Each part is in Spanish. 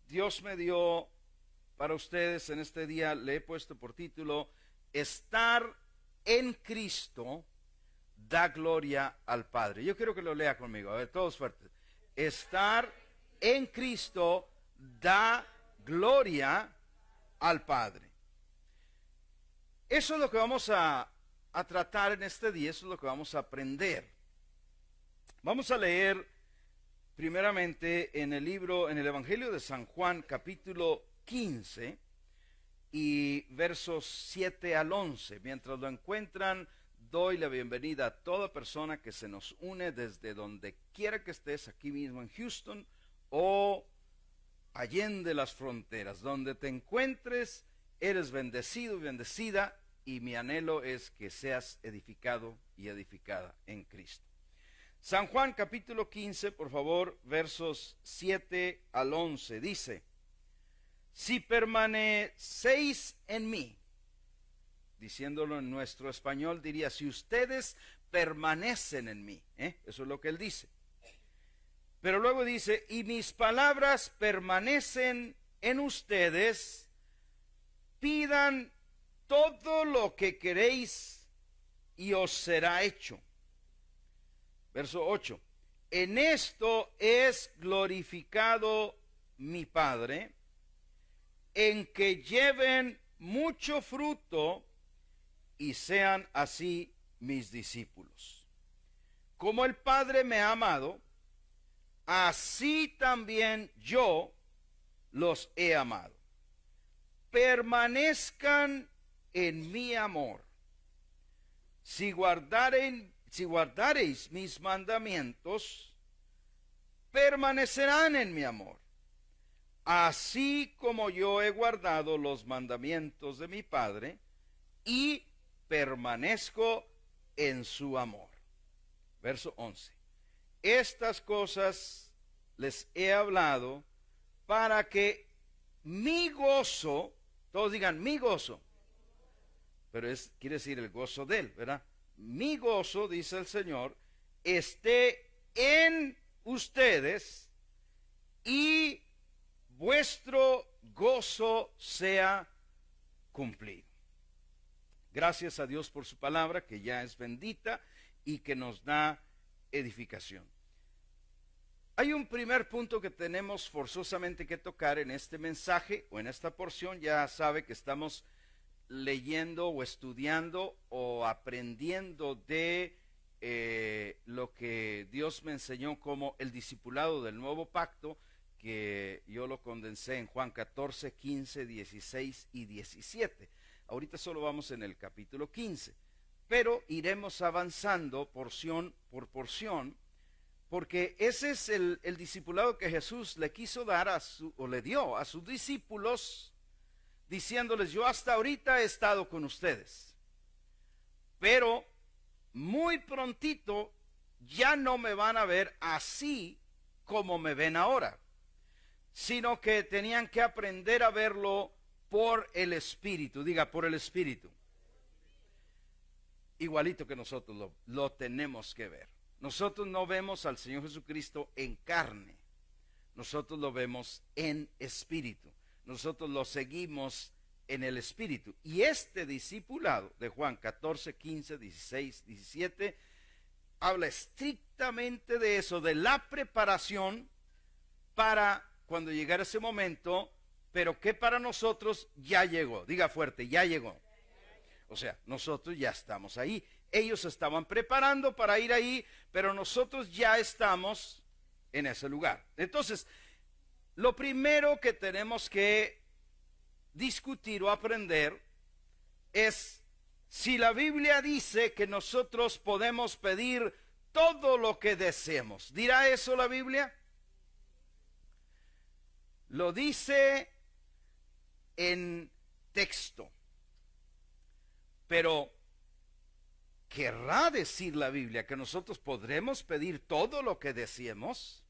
Dios me dio para ustedes en este día, le he puesto por título, Estar en Cristo da gloria al Padre. Yo quiero que lo lea conmigo, a ver, todos fuertes. Estar en Cristo da gloria al Padre. Eso es lo que vamos a tratar en este día, eso es lo que vamos a aprender. Vamos a leer primeramente en el Evangelio de San Juan, capítulo 15 y versos 7 al 11. Mientras lo encuentran, doy la bienvenida a toda persona que se nos une desde donde quiera que estés, aquí mismo en Houston o allende las fronteras. Donde te encuentres, eres bendecido y bendecida, y mi anhelo es que seas edificado y edificada en Cristo. San Juan capítulo 15, por favor, versos 7 al 11, dice: si permanecéis en mí, diciéndolo en nuestro español diría, si ustedes permanecen en mí, eso es lo que él dice. Pero luego dice, y mis palabras permanecen en ustedes, pidan todo lo que queréis y os será hecho. Verso 8, en esto es glorificado mi Padre, en que lleven mucho fruto y sean así mis discípulos. Como el Padre me ha amado, así también yo los he amado. Permanezcan en mi amor. Si guardareis mis mandamientos, permanecerán en mi amor, así como yo he guardado los mandamientos de mi Padre y permanezco en su amor. Verso 11. Estas cosas les he hablado para que mi gozo, todos digan mi gozo, pero quiere decir el gozo de él, ¿verdad? Mi gozo, dice el Señor, esté en ustedes y vuestro gozo sea cumplido. Gracias a Dios por su palabra, que ya es bendita y que nos da edificación. Hay un primer punto que tenemos forzosamente que tocar en este mensaje o en esta porción. Ya sabe que estamos leyendo o estudiando o aprendiendo de lo que Dios me enseñó como el discipulado del nuevo pacto, que yo lo condensé en Juan 14, 15, 16 y 17. Ahorita solo vamos en el capítulo 15, pero iremos avanzando porción por porción, porque ese es el discipulado que Jesús le quiso dar o le dio a sus discípulos, diciéndoles, yo hasta ahorita he estado con ustedes, pero muy prontito ya no me van a ver así como me ven ahora, sino que tenían que aprender a verlo por el Espíritu. Diga, por el Espíritu. Igualito que nosotros lo tenemos que ver. Nosotros no vemos al Señor Jesucristo en carne, nosotros lo vemos en espíritu, nosotros lo seguimos en el Espíritu. Y este discipulado de Juan 14, 15, 16, 17 habla estrictamente de eso, de la preparación para cuando llegara ese momento, pero que para nosotros ya llegó. Diga fuerte, ya llegó. O sea, nosotros ya estamos ahí. Ellos estaban preparando para ir ahí, pero nosotros ya estamos en ese lugar. Entonces, lo primero que tenemos que discutir o aprender es si la Biblia dice que nosotros podemos pedir todo lo que deseemos. ¿Dirá eso la Biblia? Lo dice en texto, pero ¿querrá decir la Biblia que nosotros podremos pedir todo lo que deseemos?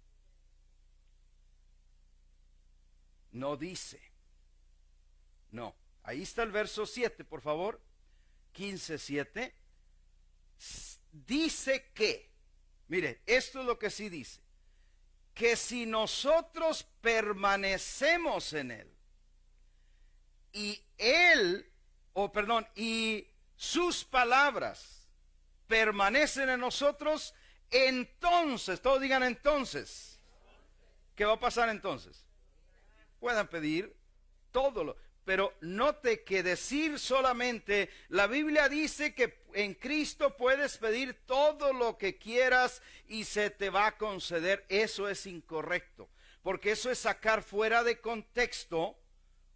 No dice. No. Ahí está el verso 7, por favor. 15:7. Dice que, mire, esto es lo que sí dice, que si nosotros permanecemos en Él, y y sus palabras permanecen en nosotros, entonces, todos digan entonces, ¿qué va a pasar entonces? Puedan pedir pero note que decir solamente, la Biblia dice que en Cristo puedes pedir todo lo que quieras y se te va a conceder. Eso es incorrecto, porque eso es sacar fuera de contexto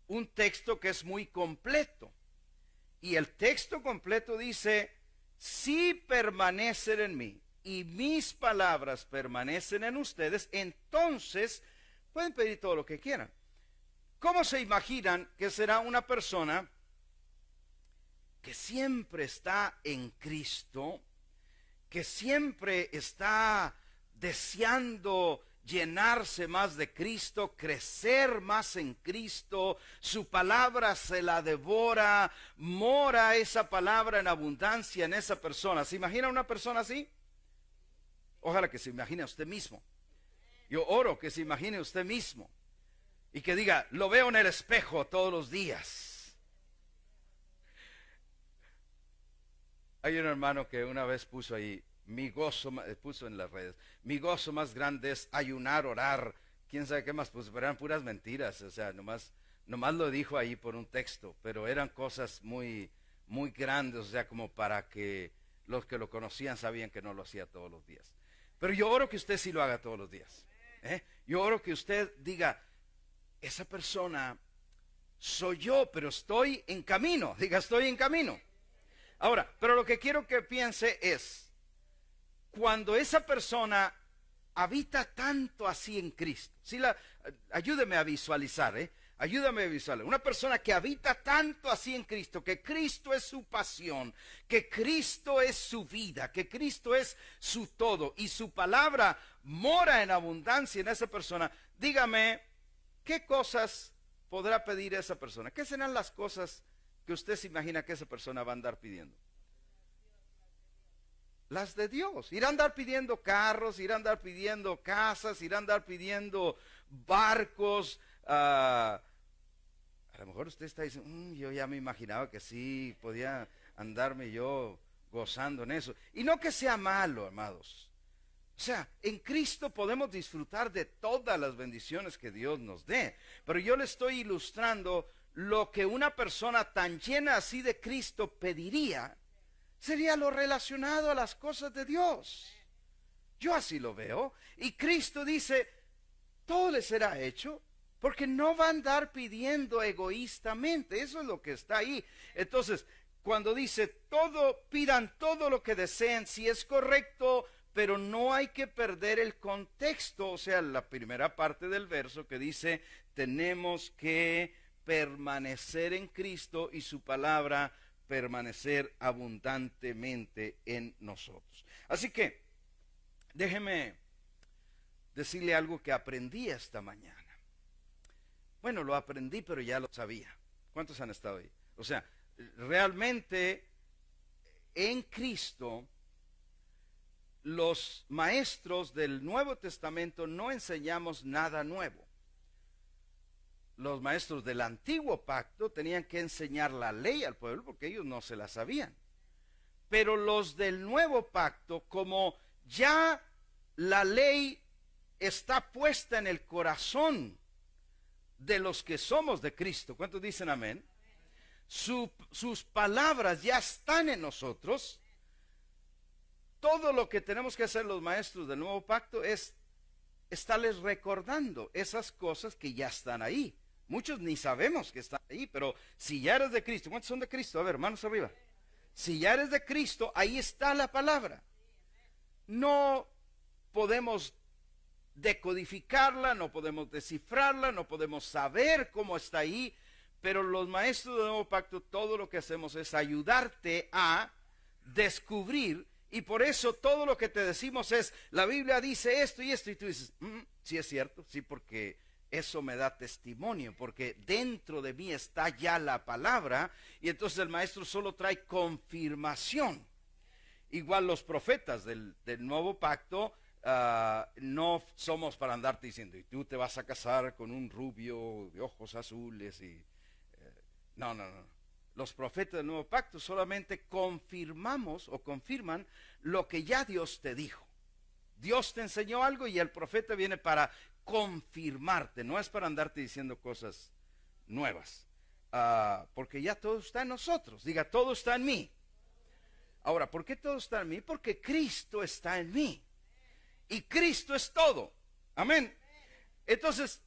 un texto que es muy completo. Y el texto completo dice, si permanecen en mí y mis palabras permanecen en ustedes, entonces pueden pedir todo lo que quieran. ¿Cómo se imaginan que será una persona que siempre está en Cristo, que siempre está deseando llenarse más de Cristo, crecer más en Cristo, su palabra se la devora, mora esa palabra en abundancia en esa persona? ¿Se imagina una persona así? Ojalá que se imagine a usted mismo. Yo oro que se imagine usted mismo y que diga, lo veo en el espejo todos los días. Hay un hermano que una vez puso ahí, puso en las redes, mi gozo más grande es ayunar, orar, quién sabe qué más, pues eran puras mentiras, o sea, nomás lo dijo ahí por un texto, pero eran cosas muy, muy grandes, o sea, como para que los que lo conocían sabían que no lo hacía todos los días. Pero yo oro que usted sí lo haga todos los días. Yo oro que usted diga, esa persona soy yo, pero estoy en camino. Diga, estoy en camino. Ahora, pero lo que quiero que piense es, cuando esa persona habita tanto así en Cristo, ayúdeme a visualizar, ayúdame a visualizar, una persona que habita tanto así en Cristo, que Cristo es su pasión, que Cristo es su vida, que Cristo es su todo, y su palabra mora en abundancia en esa persona. Dígame, ¿qué cosas podrá pedir esa persona? ¿Qué serán las cosas que usted se imagina que esa persona va a andar pidiendo? Las de Dios. Irá a andar pidiendo carros, irá a andar pidiendo casas, irá a andar pidiendo barcos. A lo mejor usted está diciendo, yo ya me imaginaba que sí, podía andarme yo gozando en eso. Y no que sea malo, amados. O sea, en Cristo podemos disfrutar de todas las bendiciones que Dios nos dé. Pero yo le estoy ilustrando lo que una persona tan llena así de Cristo pediría. Sería lo relacionado a las cosas de Dios. Yo así lo veo. Y Cristo dice, todo le será hecho, porque no va a andar pidiendo egoístamente. Eso es lo que está ahí. Entonces, cuando dice, pidan todo lo que deseen, si es correcto, pero no hay que perder el contexto, o sea, la primera parte del verso que dice, tenemos que permanecer en Cristo y su palabra permanecer abundantemente en nosotros. Así que, déjeme decirle algo que aprendí esta mañana. Bueno, lo aprendí, pero ya lo sabía. ¿Cuántos han estado ahí? O sea, realmente en Cristo, los maestros del Nuevo Testamento no enseñamos nada nuevo. Los maestros del Antiguo Pacto tenían que enseñar la ley al pueblo porque ellos no se la sabían. Pero los del Nuevo Pacto, como ya la ley está puesta en el corazón de los que somos de Cristo, ¿cuántos dicen amén? Sus palabras ya están en nosotros. Todo lo que tenemos que hacer los maestros del Nuevo Pacto es estarles recordando esas cosas que ya están ahí. Muchos ni sabemos que están ahí, pero si ya eres de Cristo, ¿cuántos son de Cristo? A ver, manos arriba. Si ya eres de Cristo, ahí está la palabra. No podemos decodificarla, no podemos descifrarla, no podemos saber cómo está ahí, pero los maestros del Nuevo Pacto, todo lo que hacemos es ayudarte a descubrir. Y por eso todo lo que te decimos es, la Biblia dice esto y esto, y tú dices, sí es cierto, sí, porque eso me da testimonio, porque dentro de mí está ya la palabra, y entonces el maestro solo trae confirmación. Igual los profetas del Nuevo Pacto no somos para andarte diciendo, y tú te vas a casar con un rubio de ojos azules no, no, no. Los profetas del nuevo pacto solamente confirmamos o confirman lo que ya Dios te dijo. Dios te enseñó algo y el profeta viene para confirmarte, no es para andarte diciendo cosas nuevas, porque ya todo está en nosotros. Diga, todo está en mí. Ahora, ¿por qué todo está en mí? Porque Cristo está en mí y Cristo es todo. Amén. Entonces,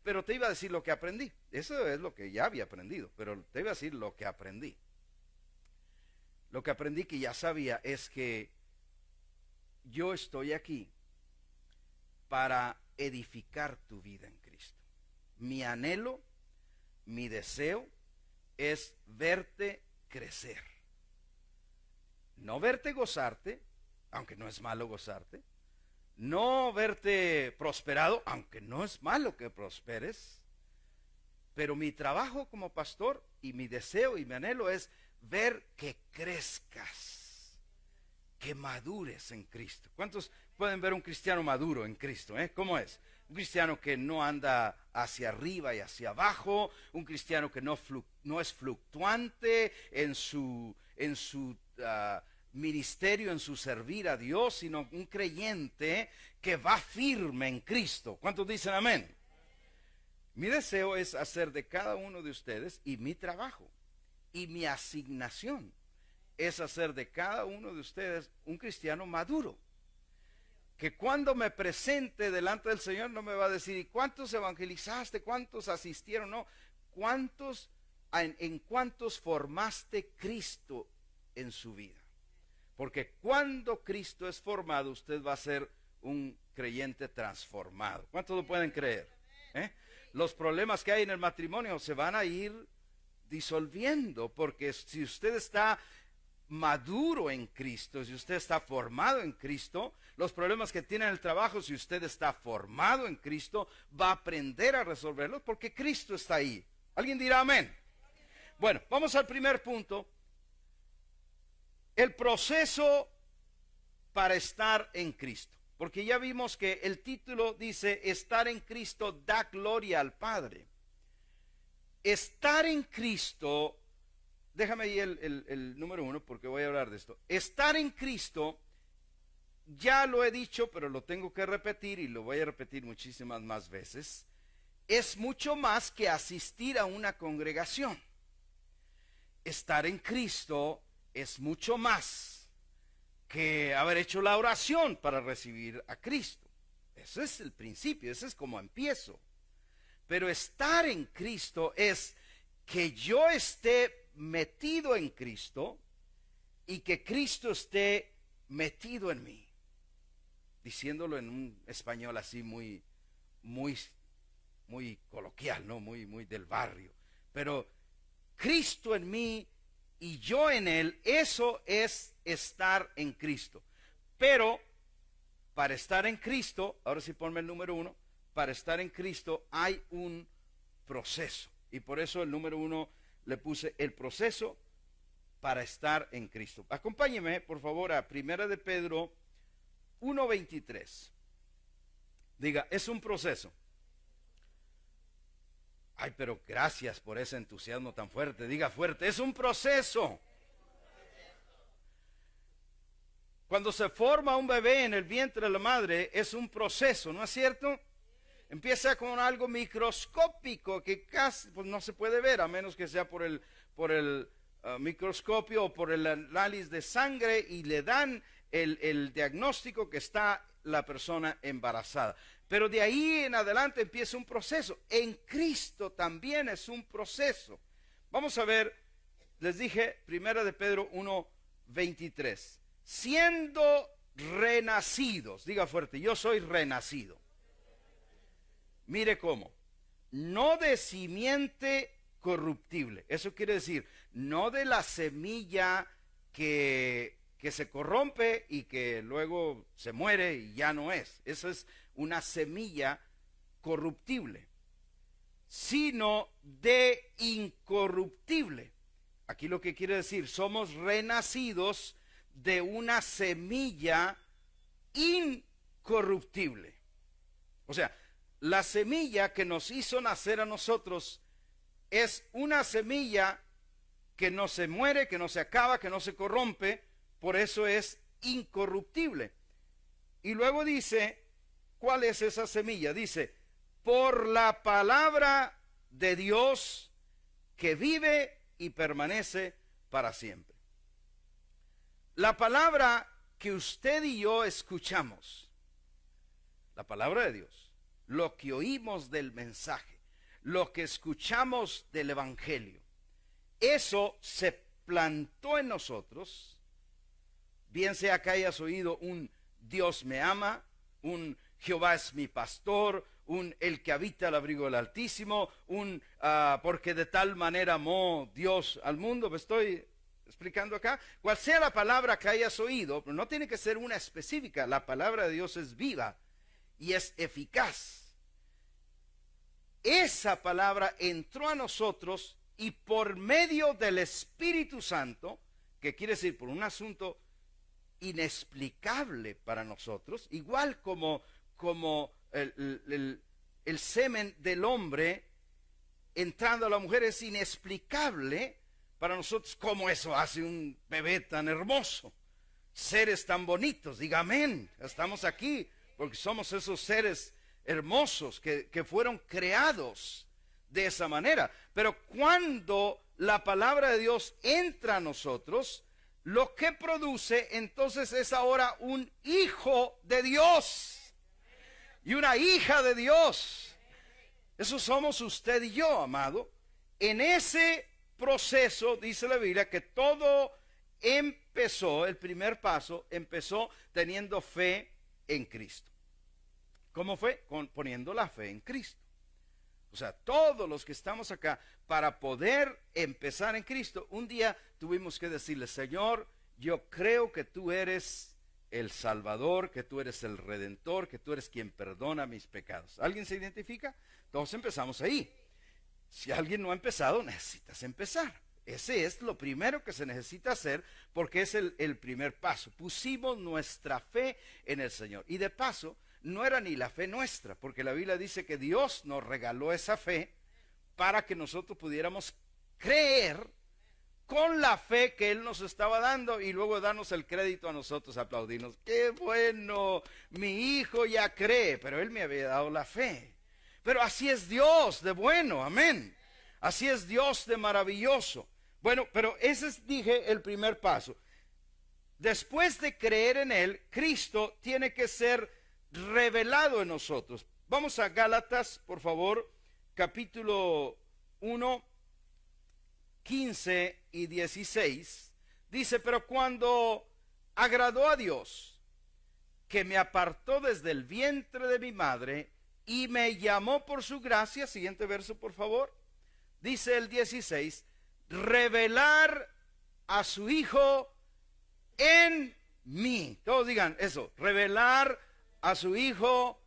pero te iba a decir lo que aprendí. Eso es lo que ya había aprendido, pero te iba a decir lo que aprendí. Lo que aprendí que ya sabía es que yo estoy aquí para edificar tu vida en Cristo. Mi anhelo, mi deseo es verte crecer. No verte gozarte, aunque no es malo gozarte. No verte prosperado, aunque no es malo que prosperes. Pero mi trabajo como pastor y mi deseo y mi anhelo es ver que crezcas, que madures en Cristo. ¿Cuántos pueden ver un cristiano maduro en Cristo? ¿Cómo es? Un cristiano que no anda hacia arriba y hacia abajo, un cristiano que no es fluctuante en su ministerio, en su servir a Dios, sino un creyente que va firme en Cristo. ¿Cuántos dicen amén? Mi deseo es hacer de cada uno de ustedes, y mi trabajo y mi asignación es hacer de cada uno de ustedes un cristiano maduro, que cuando me presente delante del Señor no me va a decir, ¿y cuántos evangelizaste? ¿Cuántos asistieron? No, ¿en cuántos formaste Cristo en su vida? Porque cuando Cristo es formado, usted va a ser un creyente transformado. ¿Cuántos lo pueden creer? Los problemas que hay en el matrimonio se van a ir disolviendo, porque si usted está maduro en Cristo, si usted está formado en Cristo, los problemas que tiene en el trabajo, si usted está formado en Cristo, va a aprender a resolverlos porque Cristo está ahí. ¿Alguien dirá amén? Bueno, vamos al primer punto. El proceso para estar en Cristo. Porque ya vimos que el título dice, estar en Cristo da gloria al Padre. Estar en Cristo, déjame ahí el número 1 porque voy a hablar de esto. Estar en Cristo, ya lo he dicho, pero lo tengo que repetir y lo voy a repetir muchísimas más veces. Es mucho más que asistir a una congregación. Estar en Cristo es mucho más que haber hecho la oración para recibir a Cristo. Ese es el principio, ese es como empiezo. Pero estar en Cristo es que yo esté metido en Cristo y que Cristo esté metido en mí. Diciéndolo en un español así muy coloquial, ¿no? Muy del barrio. Pero Cristo en mí y yo en él, eso es estar en Cristo. Pero para estar en Cristo, ahora sí ponme el número 1, para estar en Cristo hay un proceso. Y por eso el número 1 le puse el proceso para estar en Cristo. Acompáñeme, por favor, a 1 de Pedro 1:23. Diga, es un proceso. Ay, pero gracias por ese entusiasmo tan fuerte. Diga fuerte, es un proceso. Cuando se forma un bebé en el vientre de la madre, es un proceso, ¿no es cierto? Empieza con algo microscópico que casi pues, no se puede ver, a menos que sea por el microscopio o por el análisis de sangre, y le dan el diagnóstico que está la persona embarazada. Pero de ahí en adelante empieza un proceso. En Cristo también es un proceso. Vamos a ver, les dije, 1 de Pedro 1:23. Siendo renacidos, diga fuerte, yo soy renacido. Mire cómo, no de simiente corruptible. Eso quiere decir, no de la semilla que se corrompe y que luego se muere y ya no es. Eso es una semilla corruptible, sino de incorruptible. Aquí lo que quiere decir, somos renacidos de una semilla incorruptible. O sea, la semilla que nos hizo nacer a nosotros es una semilla que no se muere, que no se acaba, que no se corrompe, por eso es incorruptible. Y luego dice, ¿cuál es esa semilla? Dice, por la palabra de Dios que vive y permanece para siempre. La palabra que usted y yo escuchamos, la palabra de Dios, lo que oímos del mensaje, lo que escuchamos del evangelio, eso se plantó en nosotros, bien sea que hayas oído un Dios me ama, un Jehová es mi pastor, un el que habita al abrigo del Altísimo, un porque de tal manera amó Dios al mundo. Me estoy explicando acá. Cual sea la palabra que hayas oído, pero no tiene que ser una específica. La palabra de Dios es viva y es eficaz. Esa palabra entró a nosotros y por medio del Espíritu Santo, que quiere decir por un asunto inexplicable para nosotros, igual como el semen del hombre entrando a la mujer es inexplicable para nosotros, como eso hace un bebé tan hermoso, seres tan bonitos. Diga amén. Estamos aquí porque somos esos seres hermosos que fueron creados de esa manera. Pero cuando la palabra de Dios entra a nosotros, lo que produce entonces es ahora un hijo de Dios y una hija de Dios. Eso somos usted y yo, amado. En ese proceso dice la Biblia que todo empezó, el primer paso empezó teniendo fe en Cristo. ¿Cómo fue? Poniendo la fe en Cristo. O sea, todos los que estamos acá, para poder empezar en Cristo, un día tuvimos que decirle, Señor, yo creo que tú eres el Salvador, que tú eres el Redentor, que tú eres quien perdona mis pecados. ¿Alguien se identifica? Todos empezamos ahí. Si alguien no ha empezado, necesitas empezar. Ese es lo primero que se necesita hacer, porque es el primer paso. Pusimos nuestra fe en el Señor. Y de paso, no era ni la fe nuestra, porque la Biblia dice que Dios nos regaló esa fe para que nosotros pudiéramos creer con la fe que Él nos estaba dando y luego darnos el crédito a nosotros, aplaudirnos. ¡Qué bueno! Mi hijo ya cree, pero Él me había dado la fe. Pero así es Dios de bueno, amén. Así es Dios de maravilloso. Bueno, pero ese es, dije, el primer paso. Después de creer en Él, Cristo tiene que ser revelado en nosotros. Vamos a Gálatas, por favor, capítulo 1, 15 y 16. Dice, pero cuando agradó a Dios, que me apartó desde el vientre de mi madre y me llamó por su gracia, siguiente verso, por favor. Dice el 16, revelar a su Hijo en mí. Todos digan eso, revelar a su Hijo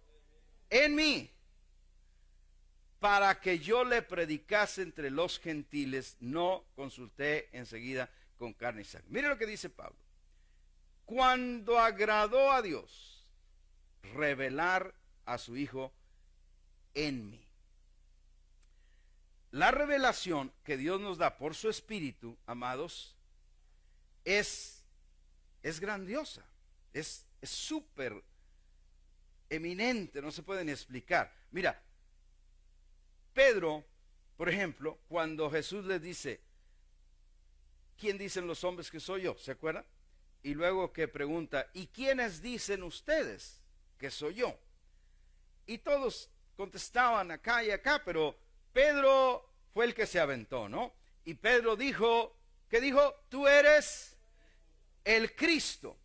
en mí, para que yo le predicase entre los gentiles. No consulté enseguida con carne y sangre. Mire lo que dice Pablo. Cuando agradó a Dios revelar a su Hijo en mí. La revelación que Dios nos da por su Espíritu, amados, es grandiosa, es súper eminente, no se puede ni explicar. Mira, Pedro, por ejemplo, cuando Jesús le dice, ¿quién dicen los hombres que soy yo? ¿Se acuerdan? Y luego que pregunta, ¿y quiénes dicen ustedes que soy yo? Y todos contestaban acá y acá, pero Pedro fue el que se aventó, ¿no? Y Pedro dijo, ¿qué dijo? Tú eres el Cristo,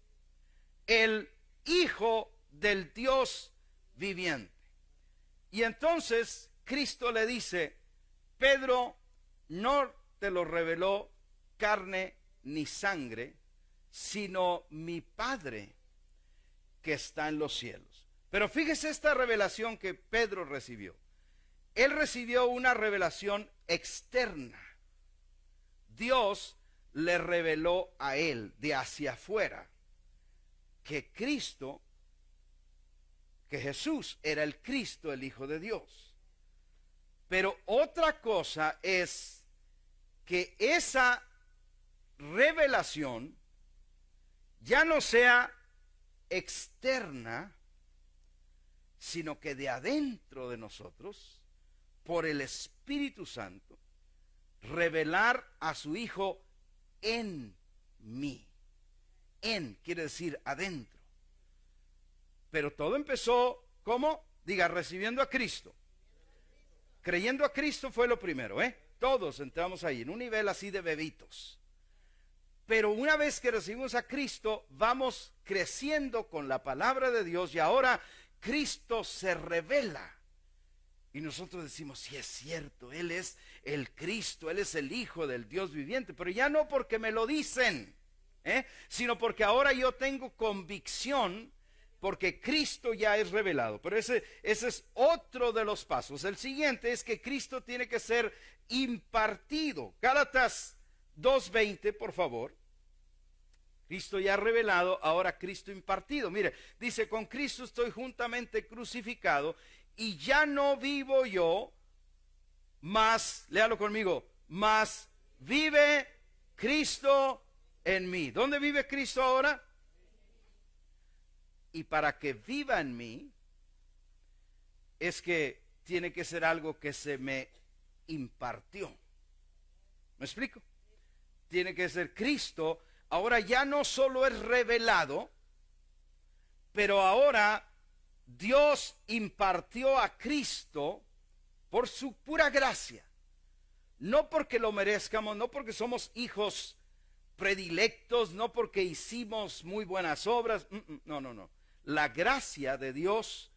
el Hijo del Dios viviente. Y entonces Cristo le dice, Pedro, no te lo reveló carne ni sangre, sino mi Padre que está en los cielos. Pero fíjese esta revelación que Pedro recibió. Él recibió una revelación externa. Dios le reveló a él de hacia afuera que Cristo que Jesús era el Cristo, el Hijo de Dios. Pero otra cosa es que esa revelación ya no sea externa, sino que de adentro de nosotros, por el Espíritu Santo, revelar a su Hijo en mí. En quiere decir adentro. Pero todo empezó, ¿cómo? Diga, recibiendo a Cristo. Creyendo a Cristo fue lo primero, Todos entramos ahí, en un nivel así de bebitos. Pero una vez que recibimos a Cristo, vamos creciendo con la palabra de Dios y ahora Cristo se revela. Y nosotros decimos, sí es cierto, Él es el Cristo, Él es el Hijo del Dios viviente. Pero ya no porque me lo dicen, sino porque ahora yo tengo convicción, porque Cristo ya es revelado. Pero ese es otro de los pasos. El siguiente es que Cristo tiene que ser impartido. Gálatas 2:20, por favor. Cristo ya revelado, ahora Cristo impartido. Mire, dice, con Cristo estoy juntamente crucificado y ya no vivo yo, mas, léalo conmigo, mas vive Cristo en mí. ¿Dónde vive Cristo ahora? Y para que viva en mí, es que tiene que ser algo que se me impartió. ¿Me explico? Tiene que ser Cristo. Ahora ya no solo es revelado, pero ahora Dios impartió a Cristo por su pura gracia. No porque lo merezcamos, no porque somos hijos predilectos, no porque hicimos muy buenas obras. No. La gracia de Dios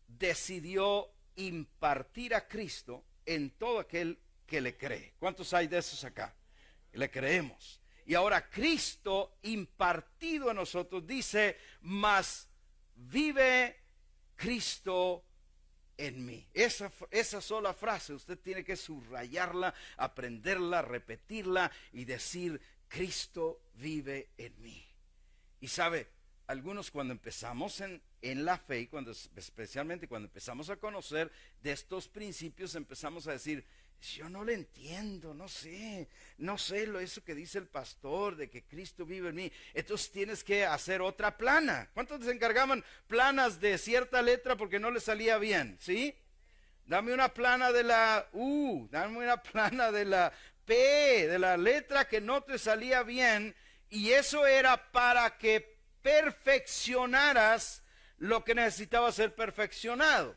decidió impartir a Cristo en todo aquel que le cree. ¿Cuántos hay de esos acá? Le creemos. Y ahora Cristo impartido a nosotros dice, mas vive Cristo en mí. Esa sola frase usted tiene que subrayarla, aprenderla, repetirla y decir, Cristo vive en mí. Y sabe, algunos cuando empezamos en la fe, especialmente cuando empezamos a conocer de estos principios, empezamos a decir, yo no le entiendo, no sé eso que dice el pastor de que Cristo vive en mí. Entonces tienes que hacer otra plana. ¿Cuántos se encargaban planas de cierta letra porque no le salía bien? ¿Sí? Dame una plana de la U, dame una plana de la P, de la letra que no te salía bien. Y eso era para que perfeccionaras lo que necesitaba ser perfeccionado.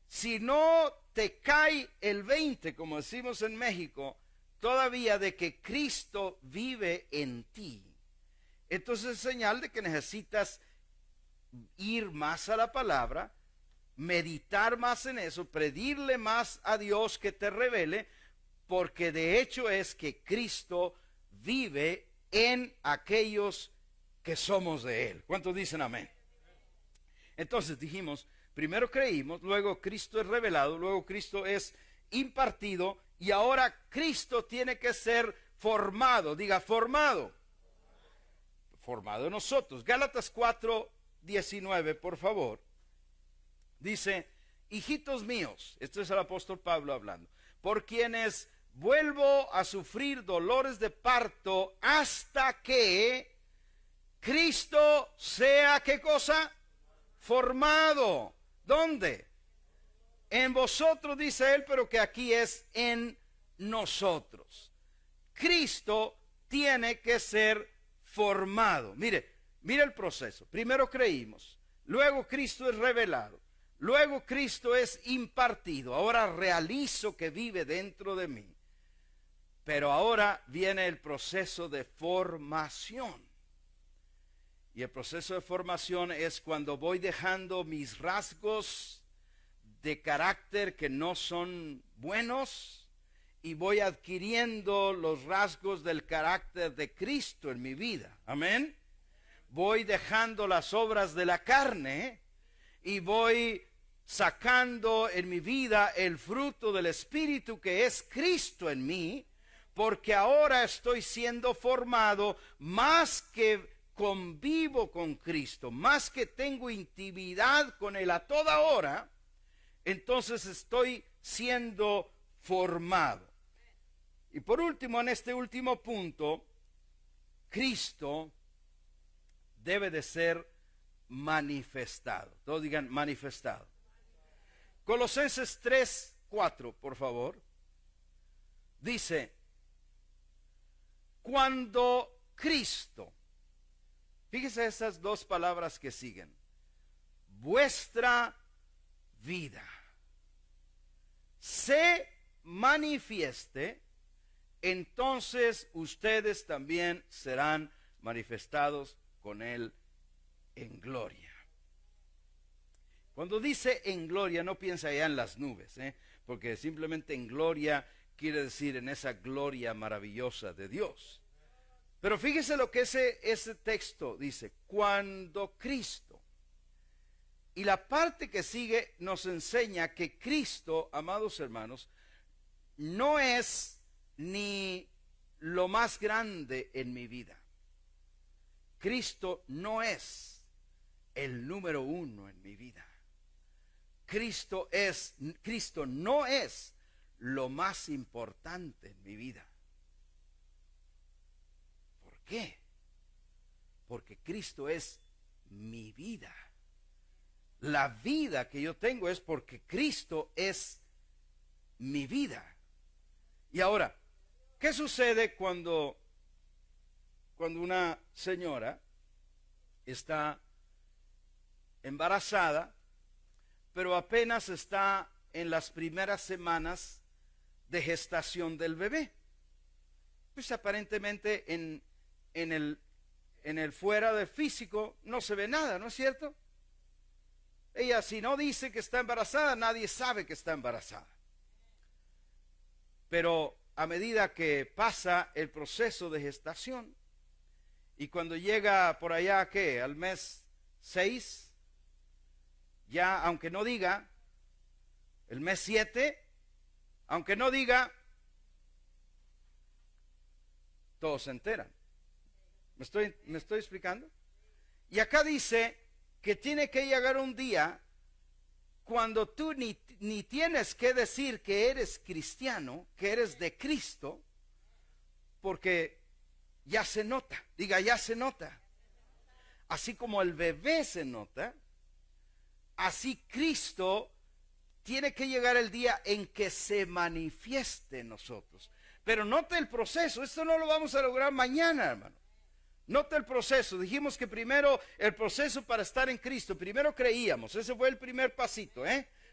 Si no te cae el 20, como decimos en México, todavía de que Cristo vive en ti, entonces es señal de que necesitas ir más a la palabra, meditar más en eso, pedirle más a Dios que te revele, porque de hecho es que Cristo vive en aquellos que somos de Él. ¿Cuántos dicen amén? Entonces dijimos, primero creímos, luego Cristo es revelado, luego Cristo es impartido y ahora Cristo tiene que ser formado. Diga, formado. Formado en nosotros. Gálatas 4:19, por favor. Dice, hijitos míos, esto es el apóstol Pablo hablando, por quienes vuelvo a sufrir dolores de parto hasta que Cristo sea, ¿qué cosa? Formado. ¿Dónde? En vosotros, dice él, pero que aquí es en nosotros. Cristo tiene que ser formado. Mire el proceso. Primero creímos, luego Cristo es revelado, luego Cristo es impartido. Ahora realizo que vive dentro de mí. Pero ahora viene el proceso de formación. Y el proceso de formación es cuando voy dejando mis rasgos de carácter que no son buenos y voy adquiriendo los rasgos del carácter de Cristo en mi vida. Amén. Voy dejando las obras de la carne y voy sacando en mi vida el fruto del Espíritu que es Cristo en mí, porque ahora estoy siendo formado más que convivo con Cristo, más que tengo intimidad con Él a toda hora, entonces estoy siendo formado. Y por último, en este último punto, Cristo debe de ser manifestado. Todos digan manifestado. Colosenses 3:4, por favor. Dice, cuando Cristo, fíjese esas dos palabras que siguen, vuestra vida se manifieste, entonces ustedes también serán manifestados con Él en gloria. Cuando dice en gloria, no piensa ya en las nubes, porque simplemente en gloria quiere decir en esa gloria maravillosa de Dios. Pero fíjese lo que ese texto dice, cuando Cristo. Y la parte que sigue nos enseña que Cristo, amados hermanos, no es ni lo más grande en mi vida. Cristo no es el número uno en mi vida. Cristo no es lo más importante en mi vida. ¿Por qué? Porque Cristo es mi vida. La vida que yo tengo es porque Cristo es mi vida. Y ahora, ¿qué sucede cuando una señora está embarazada, pero apenas está en las primeras semanas de gestación del bebé? Pues aparentemente en el fuera del físico no se ve nada, ¿no es cierto? Ella, si no dice que está embarazada, nadie sabe que está embarazada. Pero a medida que pasa el proceso de gestación, y cuando llega por allá, ¿qué? Al mes 6, ya aunque no diga, el mes 7, aunque no diga, todos se enteran. ¿Me estoy explicando? Y acá dice que tiene que llegar un día cuando tú ni tienes que decir que eres cristiano, que eres de Cristo, porque ya se nota. Diga, ya se nota. Así como el bebé se nota, así Cristo tiene que llegar el día en que se manifieste en nosotros. Pero note el proceso, esto no lo vamos a lograr mañana, hermano. Nota el proceso. Dijimos que primero el proceso para estar en Cristo, primero creíamos, ese fue el primer pasito,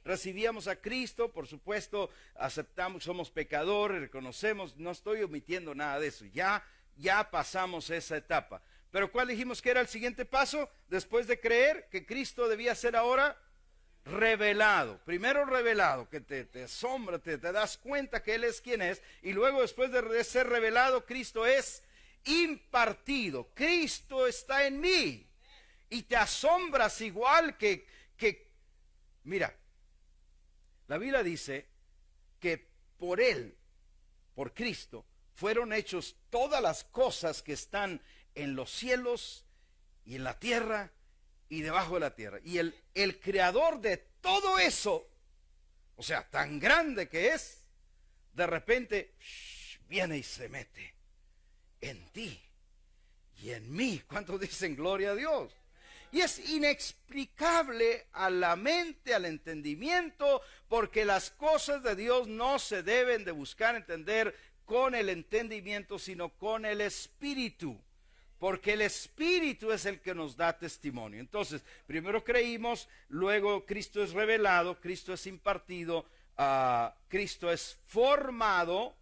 recibíamos a Cristo, por supuesto, aceptamos, somos pecadores, reconocemos, no estoy omitiendo nada de eso, ya pasamos esa etapa. Pero ¿cuál dijimos que era el siguiente paso? Después de creer que Cristo debía ser ahora revelado. Primero revelado, que te asombra, te das cuenta que Él es quien es, y luego después de ser revelado, Cristo es impartido. Cristo está en mí y te asombras igual que mira, la Biblia dice que por Él, por Cristo, fueron hechos todas las cosas que están en los cielos y en la tierra y debajo de la tierra. Y el creador de todo eso, o sea, tan grande que es, de repente viene y se mete en ti y en mí. ¿Cuántos dicen gloria a Dios? Y es inexplicable a la mente, al entendimiento, porque las cosas de Dios no se deben de buscar entender con el entendimiento, sino con el Espíritu, porque el Espíritu es el que nos da testimonio. Entonces, primero creímos, luego Cristo es revelado, Cristo es impartido, Cristo es formado,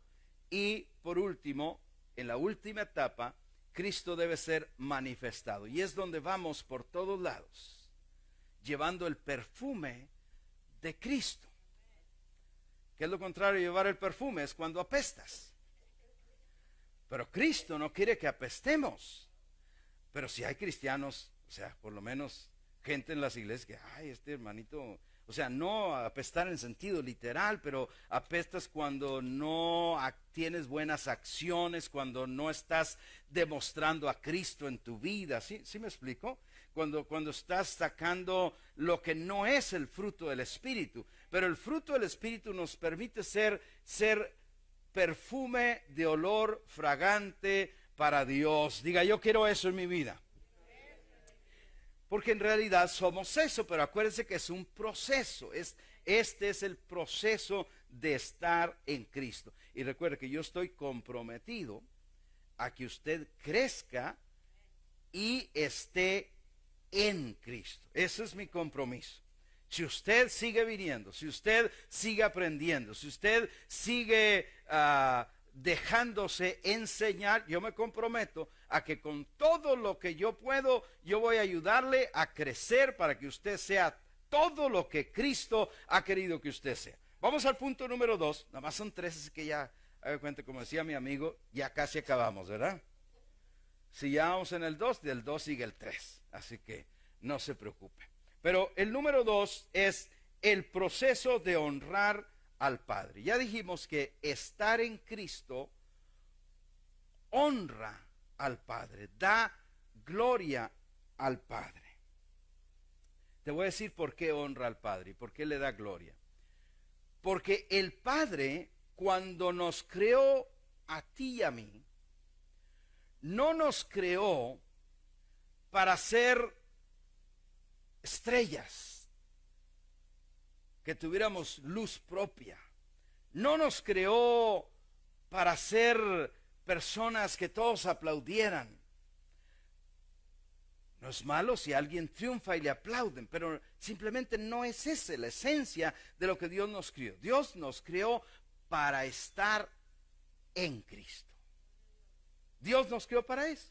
y por último, en la última etapa, Cristo debe ser manifestado. Y es donde vamos por todos lados, llevando el perfume de Cristo. ¿Qué es lo contrario de llevar el perfume? Es cuando apestas. Pero Cristo no quiere que apestemos. Pero si hay cristianos, o sea, por lo menos gente en las iglesias que, ay, este hermanito O sea, no apestar en sentido literal, pero apestas cuando no tienes buenas acciones, cuando no estás demostrando a Cristo en tu vida. ¿Sí me explico? Cuando estás sacando lo que no es el fruto del Espíritu. Pero el fruto del Espíritu nos permite ser perfume de olor fragante para Dios. Diga, yo quiero eso en mi vida. Porque en realidad somos eso, pero acuérdense que es un proceso. Este es el proceso de estar en Cristo. Y recuerde que yo estoy comprometido a que usted crezca y esté en Cristo. Ese es mi compromiso. Si usted sigue viniendo, si usted sigue aprendiendo, si usted sigue dejándose enseñar, yo me comprometo a que con todo lo que yo puedo, yo voy a ayudarle a crecer para que usted sea todo lo que Cristo ha querido que usted sea. Vamos al punto número 2, nada más son 3, así que ya, haga cuenta, como decía mi amigo, ya casi acabamos, ¿verdad? Si ya vamos en el 2, del 2 sigue el 3, así que no se preocupe. Pero el número 2 es el proceso de honrar al Padre. Ya dijimos que estar en Cristo honra al Padre, da gloria al Padre. Te voy a decir por qué honra al Padre y por qué le da gloria. Porque el Padre, cuando nos creó a ti y a mí, no nos creó para ser estrellas, que tuviéramos luz propia. No nos creó para ser personas que todos aplaudieran. No es malo si alguien triunfa y le aplauden, pero simplemente no es esa la esencia de lo que Dios nos creó. Dios nos creó para estar en Cristo. Dios nos creó para eso.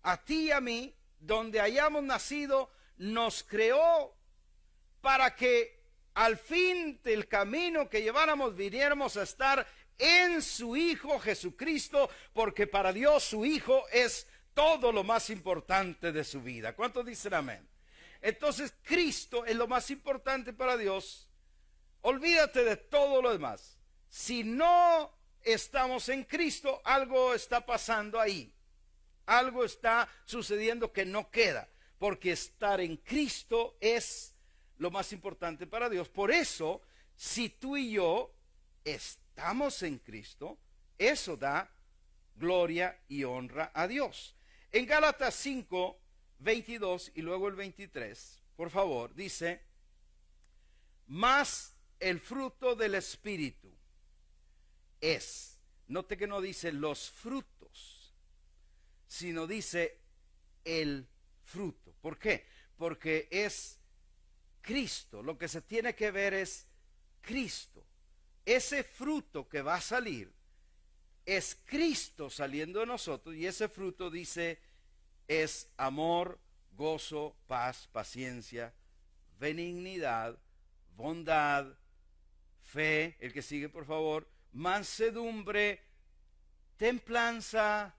A ti y a mí, donde hayamos nacido, nos creó para que al fin del camino que lleváramos, viniéramos a estar en su Hijo Jesucristo, porque para Dios su Hijo es todo lo más importante de su vida. ¿Cuántos dicen amén? Entonces Cristo es lo más importante para Dios. Olvídate de todo lo demás. Si no estamos en Cristo, algo está pasando ahí. Algo está sucediendo que no queda, porque estar en Cristo es lo más importante para Dios. Por eso, si tú y yo estamos en Cristo, eso da gloria y honra a Dios. En Gálatas 5, 22 y luego el 23, por favor, dice, mas el fruto del Espíritu es, note que no dice los frutos, sino dice el fruto. ¿Por qué? Porque es Cristo, lo que se tiene que ver es Cristo. Ese fruto que va a salir es Cristo saliendo de nosotros, y ese fruto dice es amor, gozo, paz, paciencia, benignidad, bondad, fe, el que sigue por favor, mansedumbre, templanza.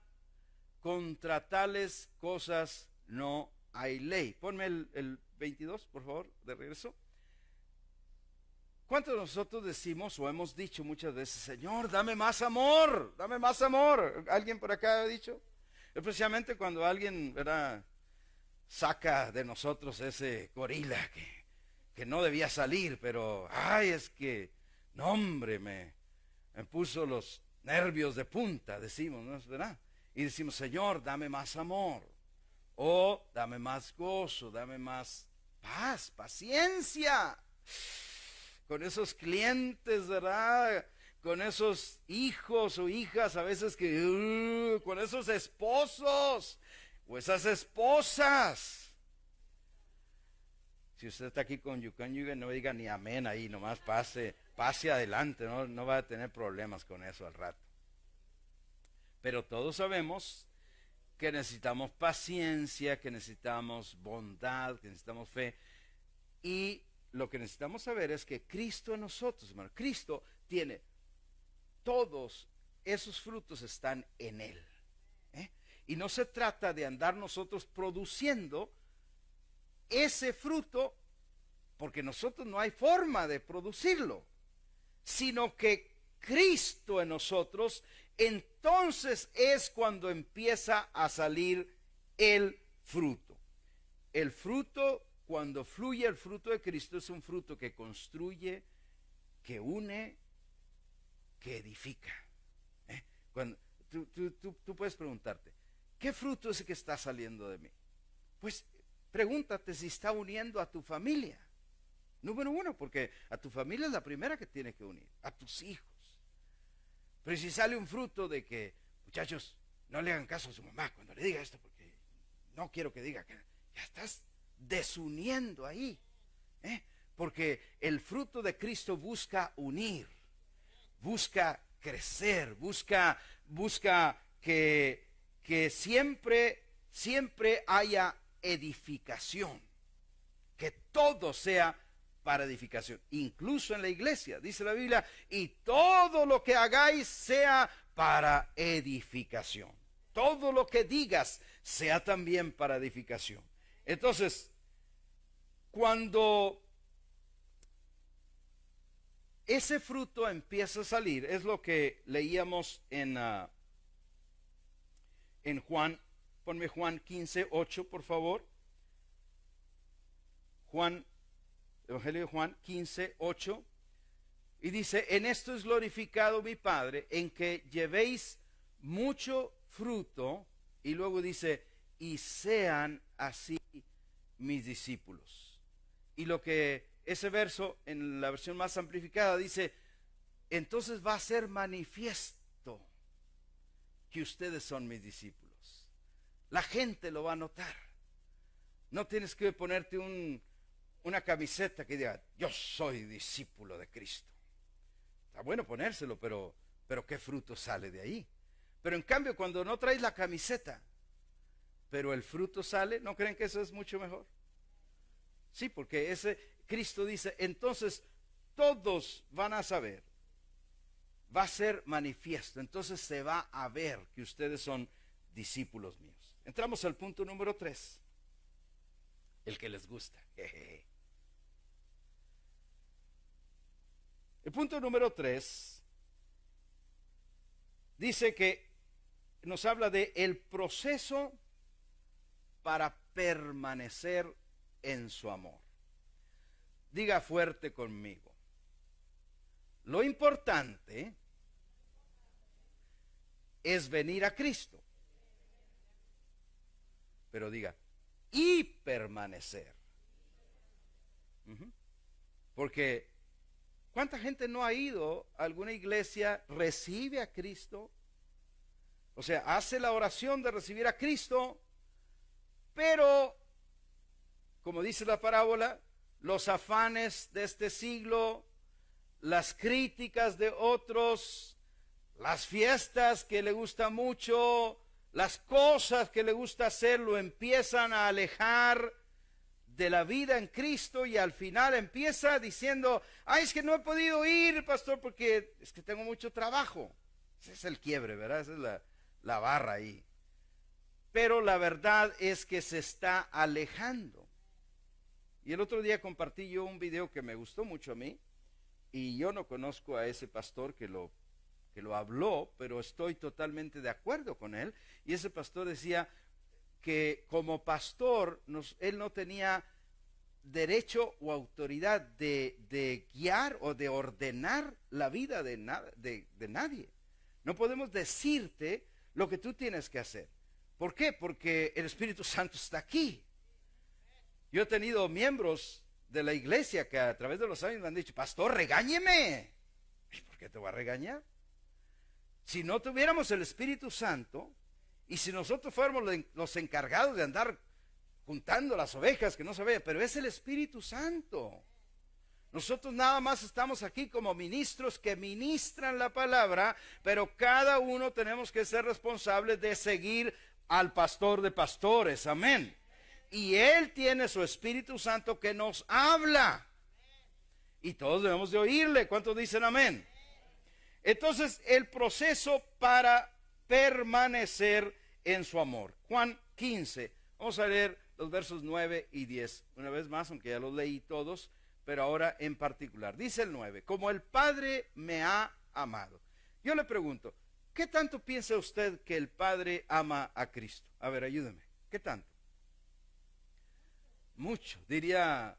Contra tales cosas no hay ley. Ponme el 22, por favor, de regreso. ¿Cuántos de nosotros decimos o hemos dicho muchas veces, Señor, dame más amor, dame más amor? ¿Alguien por acá ha dicho? Especialmente cuando alguien, ¿verdad?, saca de nosotros ese gorila que no debía salir, pero, ay, es que, no hombre, me puso los nervios de punta, decimos, ¿no es verdad? Y decimos, Señor, dame más amor, o dame más gozo, dame más paz, paciencia, con esos clientes, ¿verdad?, con esos hijos o hijas a veces que, con esos esposos o esas esposas. Si usted está aquí con cónyuge, no diga ni amén ahí, nomás pase adelante, no va a tener problemas con eso al rato. Pero todos sabemos que necesitamos paciencia, que necesitamos bondad, que necesitamos fe. Y lo que necesitamos saber es que Cristo en nosotros, hermano, Cristo tiene todos esos frutos, están en Él. Y no se trata de andar nosotros produciendo ese fruto porque nosotros no hay forma de producirlo, sino que Cristo en nosotros, entonces es cuando empieza a salir el fruto. El fruto, cuando fluye el fruto de Cristo, es un fruto que construye, que une, que edifica. Cuando tú puedes preguntarte, ¿qué fruto es el que está saliendo de mí? Pues pregúntate si está uniendo a tu familia. Número uno, porque a tu familia es la primera que tiene que unir, a tus hijos. Pero si sale un fruto de que, muchachos, no le hagan caso a su mamá cuando le diga esto, porque no quiero que diga que ya estás desuniendo ahí. Porque el fruto de Cristo busca unir, busca crecer, busca que siempre haya edificación, que todo sea para edificación, incluso en la iglesia, dice la Biblia, y todo lo que hagáis sea para edificación. Todo lo que digas sea también para edificación. Entonces, cuando ese fruto empieza a salir, es lo que leíamos en Juan, ponme Juan 15:8, por favor. Evangelio de Juan 15:8, y dice, en esto es glorificado mi Padre, en que llevéis mucho fruto, y luego dice, y sean así mis discípulos. Y lo que ese verso en la versión más amplificada dice, entonces va a ser manifiesto que ustedes son mis discípulos. La gente lo va a notar. No tienes que ponerte una camiseta que diga, yo soy discípulo de Cristo. Está bueno ponérselo, pero ¿qué fruto sale de ahí? Pero en cambio, cuando no traes la camiseta, pero el fruto sale, ¿no creen que eso es mucho mejor? Sí, porque Cristo dice, entonces todos van a saber, va a ser manifiesto, entonces se va a ver que ustedes son discípulos míos. Entramos al punto número 3, el que les gusta. El punto número 3 dice que nos habla de el proceso para permanecer en su amor. Diga fuerte conmigo. Lo importante es venir a Cristo. Pero diga, y permanecer. Porque ¿cuánta gente no ha ido a alguna iglesia, recibe a Cristo? O sea, hace la oración de recibir a Cristo, pero, como dice la parábola, los afanes de este siglo, las críticas de otros, las fiestas que le gusta mucho, las cosas que le gusta hacer, lo empiezan a alejar de la vida en Cristo, y al final empieza diciendo, ay, es que no he podido ir, pastor, porque es que tengo mucho trabajo. Ese es el quiebre, ¿verdad? Esa es la barra ahí. Pero la verdad es que se está alejando. Y el otro día compartí yo un video que me gustó mucho a mí, y yo no conozco a ese pastor que lo habló, pero estoy totalmente de acuerdo con él. Y ese pastor decía que como pastor él no tenía derecho o autoridad de guiar o de ordenar la vida de nadie. No podemos decirte lo que tú tienes que hacer. ¿Por qué? Porque el Espíritu Santo está aquí. Yo he tenido miembros de la iglesia que a través de los años me han dicho, pastor, regáñeme. ¿Y por qué te voy a regañar? Si no tuviéramos el Espíritu Santo, y si nosotros fuéramos los encargados de andar juntando las ovejas que no se vean, pero es el Espíritu Santo. Nosotros nada más estamos aquí como ministros que ministran la palabra, pero cada uno tenemos que ser responsables de seguir al pastor de pastores, amén. Y él tiene su Espíritu Santo que nos habla, y todos debemos de oírle. ¿Cuántos dicen amén? Entonces, el proceso para permanecer en su amor. Juan 15, vamos a leer los versos 9 y 10. Una vez más, aunque ya los leí todos, pero ahora en particular. Dice el 9, como el Padre me ha amado. Yo le pregunto, ¿qué tanto piensa usted que el Padre ama a Cristo? A ver, ayúdeme. ¿Qué tanto? Mucho. Diría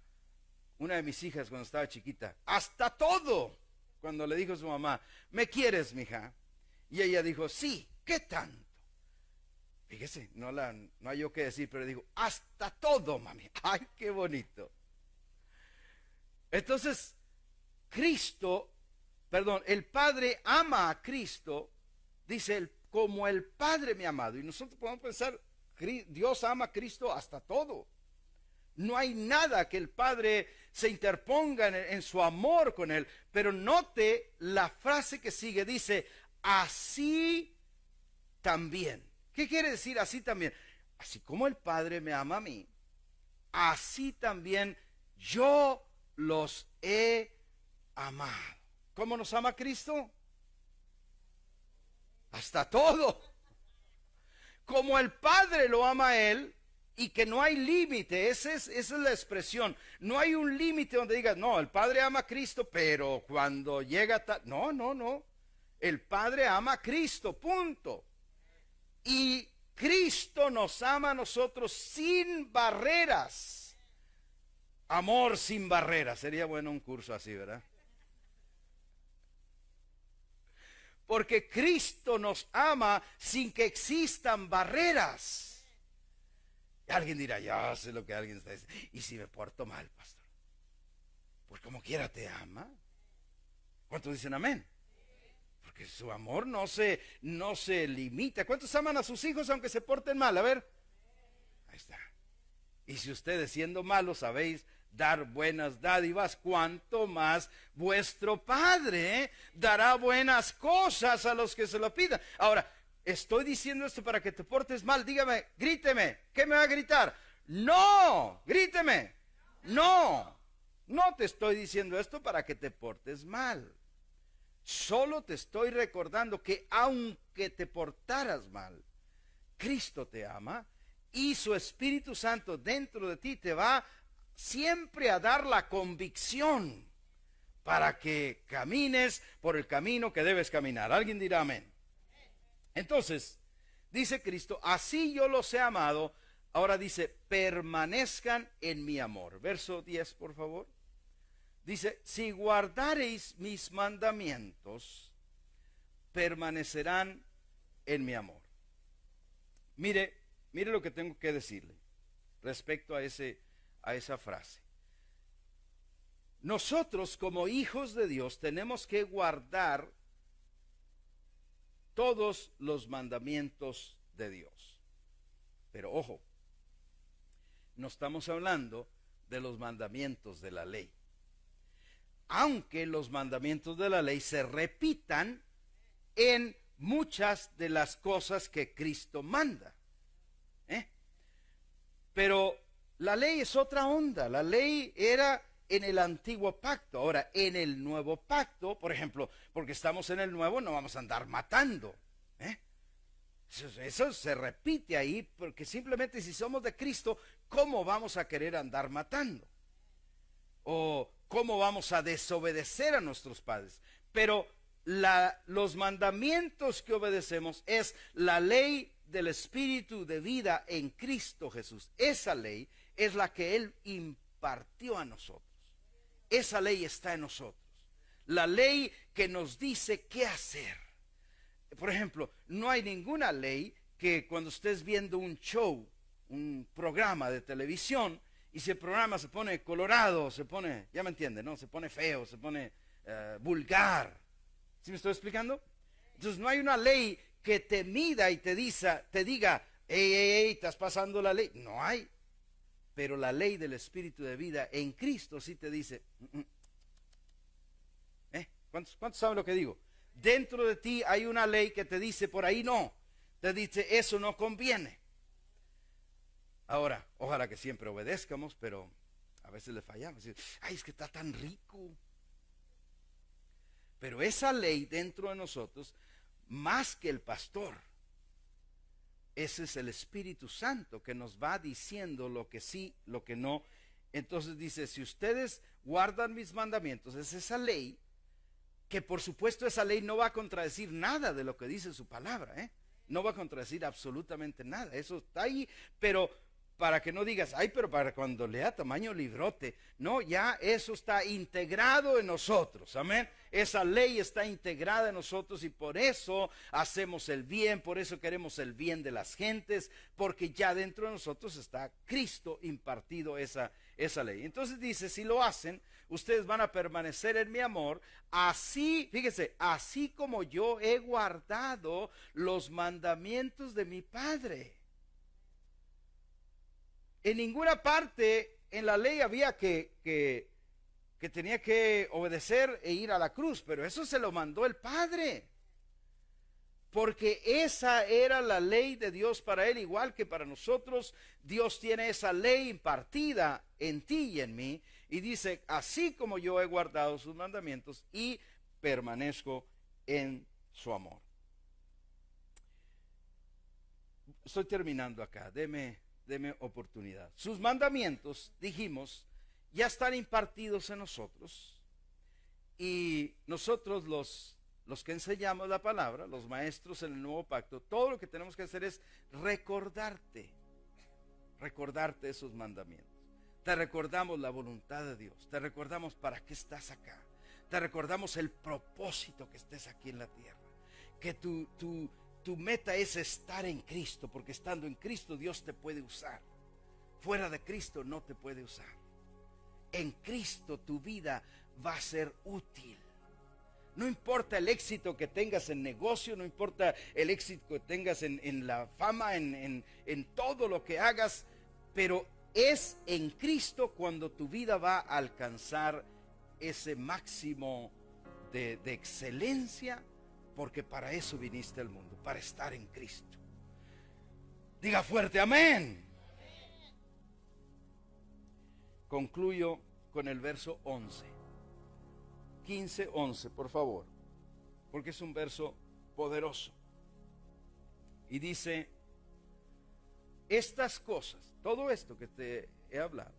una de mis hijas cuando estaba chiquita, hasta todo. Cuando le dijo a su mamá, ¿me quieres, mija? Y ella dijo, sí, ¿qué tanto? Fíjese, no hay yo que decir, pero dijo, hasta todo, mami. Ay, qué bonito. Entonces, el Padre ama a Cristo, dice, como el Padre me ha amado. Y nosotros podemos pensar, Dios ama a Cristo hasta todo. No hay nada que el Padre se interponga en su amor con él. Pero note la frase que sigue, dice, así también. ¿Qué quiere decir así también? Así como el Padre me ama a mí, así también yo los he amado. ¿Cómo nos ama Cristo? Hasta todo. Como el Padre lo ama a él, y que no hay límite, esa es la expresión. No hay un límite donde digas, no, el Padre ama a Cristo, pero cuando llega no. El Padre ama a Cristo, punto. Y Cristo nos ama a nosotros sin barreras. Amor sin barreras. Sería bueno un curso así, ¿verdad? Porque Cristo nos ama sin que existan barreras. Alguien dirá, ya sé lo que alguien está diciendo. ¿Y si me porto mal, pastor? Pues como quiera te ama. ¿Cuántos dicen amén? Porque su amor no se limita. ¿Cuántos aman a sus hijos aunque se porten mal? A ver. Ahí está. Y si ustedes siendo malos sabéis dar buenas dádivas, cuanto más vuestro Padre dará buenas cosas a los que se lo pidan. Ahora, estoy diciendo esto para que te portes mal. Dígame, gríteme. ¿Qué me va a gritar? No, gríteme. No te estoy diciendo esto para que te portes mal. Solo te estoy recordando que aunque te portaras mal, Cristo te ama y su Espíritu Santo dentro de ti te va siempre a dar la convicción para que camines por el camino que debes caminar. Alguien dirá amén. Entonces, dice Cristo, así yo los he amado. Ahora dice, permanezcan en mi amor. Verso 10, por favor. Dice, si guardareis mis mandamientos, permanecerán en mi amor. Mire lo que tengo que decirle respecto a esa frase. Nosotros como hijos de Dios tenemos que guardar todos los mandamientos de Dios. Pero ojo, no estamos hablando de los mandamientos de la ley. Aunque los mandamientos de la ley se repitan en muchas de las cosas que Cristo manda. Pero la ley es otra onda. La ley era en el antiguo pacto. Ahora, en el nuevo pacto, por ejemplo, porque estamos en el nuevo, no vamos a andar matando. Eso se repite ahí, porque simplemente si somos de Cristo, ¿cómo vamos a querer andar matando? O ¿cómo vamos a desobedecer a nuestros padres? Pero los mandamientos que obedecemos es la ley del Espíritu de vida en Cristo Jesús. Esa ley es la que Él impartió a nosotros. Esa ley está en nosotros. La ley que nos dice qué hacer. Por ejemplo, no hay ninguna ley que cuando estés viendo un show, un programa de televisión, y si el programa se pone colorado, se pone, ya me entiende, ¿no? Se pone feo, se pone vulgar. ¿Sí me estoy explicando? Entonces no hay una ley que te mida y te diga, hey, estás pasando la ley. No hay. Pero la ley del Espíritu de vida en Cristo sí te dice, ¿Cuántos saben lo que digo? Dentro de ti hay una ley que te dice, por ahí no. Te dice, eso no conviene. Ahora, ojalá que siempre obedezcamos, pero a veces le fallamos. Ay, es que está tan rico. Pero esa ley dentro de nosotros, más que el pastor, ese es el Espíritu Santo que nos va diciendo lo que sí, lo que no. Entonces dice, si ustedes guardan mis mandamientos, es esa ley, que por supuesto esa ley no va a contradecir nada de lo que dice su palabra, ¿eh? No va a contradecir absolutamente nada, eso está ahí, pero para que no digas, ay, pero para cuando lea tamaño librote, no, ya eso está integrado en nosotros, amén. Esa ley está integrada en nosotros y por eso hacemos el bien, por eso queremos el bien de las gentes, porque ya dentro de nosotros está Cristo impartido esa ley. Entonces dice, si lo hacen, ustedes van a permanecer en mi amor, así, fíjese, así como yo he guardado los mandamientos de mi Padre. En ninguna parte en la ley había que tenía que obedecer e ir a la cruz, pero eso se lo mandó el Padre. Porque esa era la ley de Dios para él, igual que para nosotros. Dios tiene esa ley impartida en ti y en mí. Y dice, así como yo he guardado sus mandamientos y permanezco en su amor. Estoy terminando acá, deme oportunidad. Sus mandamientos, dijimos, ya están impartidos en nosotros. Y nosotros los que enseñamos la palabra, los maestros en el nuevo pacto, todo lo que tenemos que hacer es recordarte esos mandamientos. Te recordamos la voluntad de Dios, te recordamos para qué estás acá, te recordamos el propósito que estés aquí en la tierra, que tu meta es estar en Cristo, porque estando en Cristo Dios te puede usar. Fuera de Cristo no te puede usar. En Cristo tu vida va a ser útil. No importa el éxito que tengas en negocio, no importa el éxito que tengas en la fama, en todo lo que hagas, pero es en Cristo cuando tu vida va a alcanzar ese máximo de excelencia, porque para eso viniste al mundo, para estar en Cristo. Diga fuerte, amén. Concluyo con el verso 11. 15, 11, por favor, porque es un verso poderoso. Y dice, estas cosas, todo esto que te he hablado,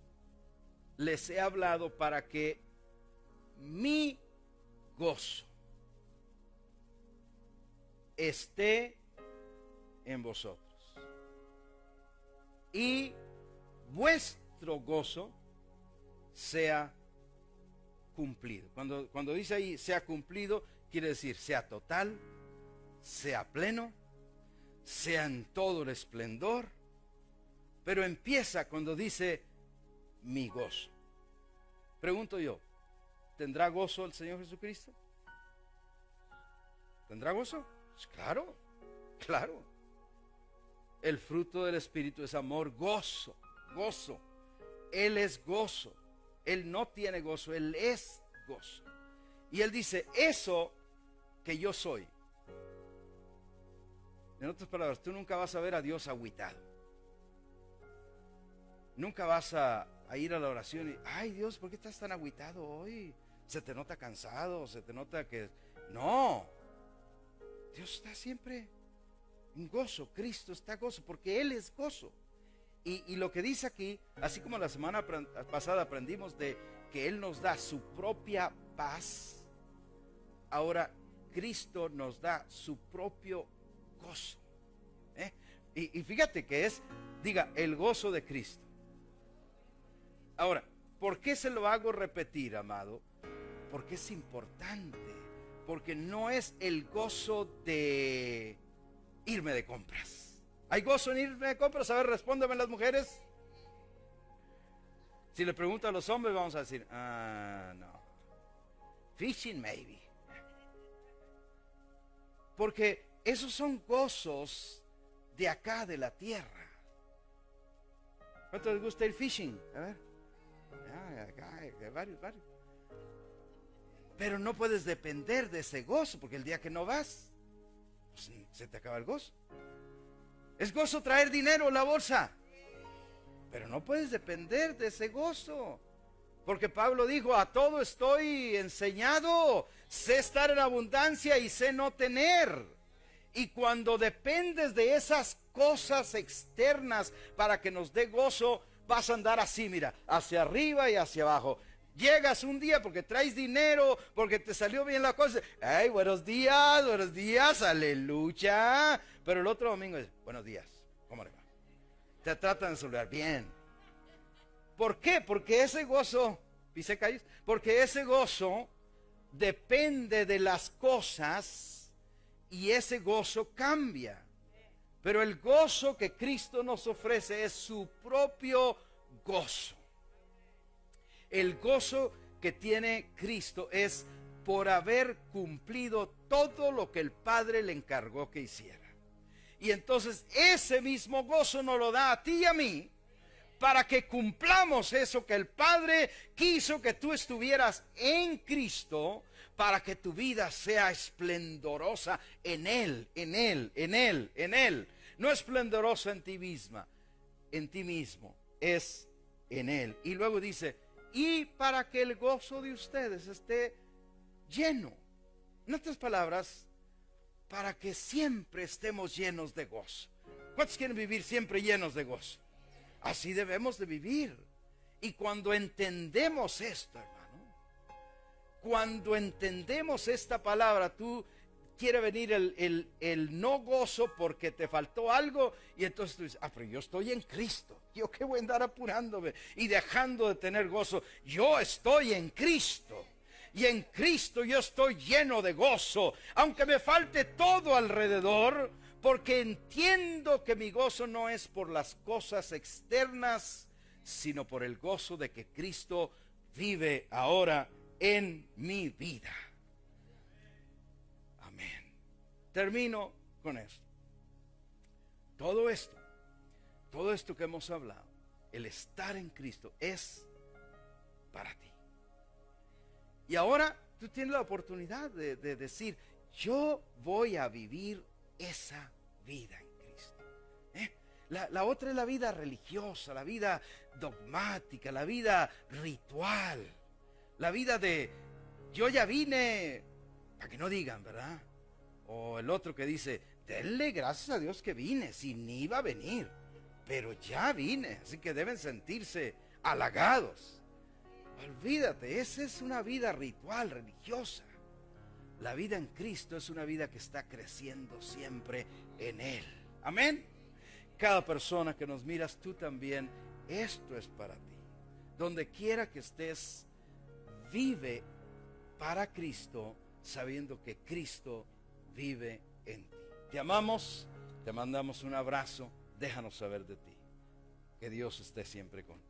les he hablado para que mi gozo esté en vosotros y vuestro gozo sea cumplido. Cuando dice ahí sea cumplido, quiere decir sea total, sea pleno, sea en todo el esplendor, pero empieza cuando dice mi gozo. Pregunto yo, ¿tendrá gozo el Señor Jesucristo? ¿Tendrá gozo? Pues claro, claro. El fruto del Espíritu es amor, gozo. Él es gozo. Él no tiene gozo, Él es gozo. Y Él dice, eso que yo soy. En otras palabras, tú nunca vas a ver a Dios agüitado. Nunca vas a ir a la oración y, ay Dios, ¿por qué estás tan agüitado hoy? Se te nota cansado, se te nota que... No, Dios está siempre en gozo, Cristo está gozo, porque Él es gozo. Y lo que dice aquí, así como la semana pasada aprendimos de que Él nos da su propia paz, ahora Cristo nos da su propio gozo. Y fíjate que es, diga, el gozo de Cristo. Ahora, ¿por qué se lo hago repetir, amado? Porque es importante, porque no es el gozo de irme de compras. ¿Hay gozo en irme de compras? A ver, respóndeme las mujeres. Si le pregunto a los hombres, vamos a decir, no. Fishing maybe. Porque esos son gozos de acá, de la tierra. ¿Cuánto les gusta ir fishing? A ver. Acá, varios. Pero no puedes depender de ese gozo, porque el día que no vas, pues, se te acaba el gozo. Es gozo traer dinero en la bolsa, pero no puedes depender de ese gozo, porque Pablo dijo, a todo estoy enseñado, sé estar en abundancia y sé no tener. Y cuando dependes de esas cosas externas para que nos dé gozo, vas a andar así, mira, hacia arriba y hacia abajo. Llegas un día porque traes dinero, porque te salió bien la cosa. ¡Ay, buenos días, aleluya! Pero el otro domingo es, buenos días, ¿cómo le va? Te tratan de saludar bien. ¿Por qué? Porque ese gozo, ¿pise calles? Porque ese gozo depende de las cosas y ese gozo cambia. Pero el gozo que Cristo nos ofrece es su propio gozo. El gozo que tiene Cristo es por haber cumplido todo lo que el Padre le encargó que hiciera. Y entonces ese mismo gozo nos lo da a ti y a mí para que cumplamos eso que el Padre quiso que tú estuvieras en Cristo, para que tu vida sea esplendorosa en Él, en Él, en Él, en Él. No esplendorosa en ti misma, en ti mismo, es en Él. Y luego dice, y para que el gozo de ustedes esté lleno. En otras palabras, para que siempre estemos llenos de gozo. ¿Cuántos quieren vivir siempre llenos de gozo? Así debemos de vivir. Y cuando entendemos esto, hermano, cuando entendemos esta palabra, tú quiere venir el no gozo porque te faltó algo, y entonces tú dices, pero yo estoy en Cristo, yo qué voy a andar apurándome y dejando de tener gozo. Yo estoy en Cristo, y en Cristo yo estoy lleno de gozo, aunque me falte todo alrededor, porque entiendo que mi gozo no es por las cosas externas, sino por el gozo de que Cristo vive ahora en mi vida. Amén. Termino con esto. Todo esto que hemos hablado, el estar en Cristo es para ti. Y ahora tú tienes la oportunidad de decir, yo voy a vivir esa vida en Cristo. La otra es la vida religiosa, la vida dogmática, la vida ritual, la vida de yo ya vine, para que no digan, ¿verdad? O el otro que dice, denle gracias a Dios que vine, si ni iba a venir, pero ya vine, así que deben sentirse halagados. Olvídate, esa es una vida ritual, religiosa. La vida en Cristo es una vida que está creciendo siempre en Él. Amén. Cada persona que nos miras, tú también, esto es para ti. Donde quiera que estés, vive para Cristo, sabiendo que Cristo vive en ti. Te amamos, te mandamos un abrazo, déjanos saber de ti. Que Dios esté siempre contigo.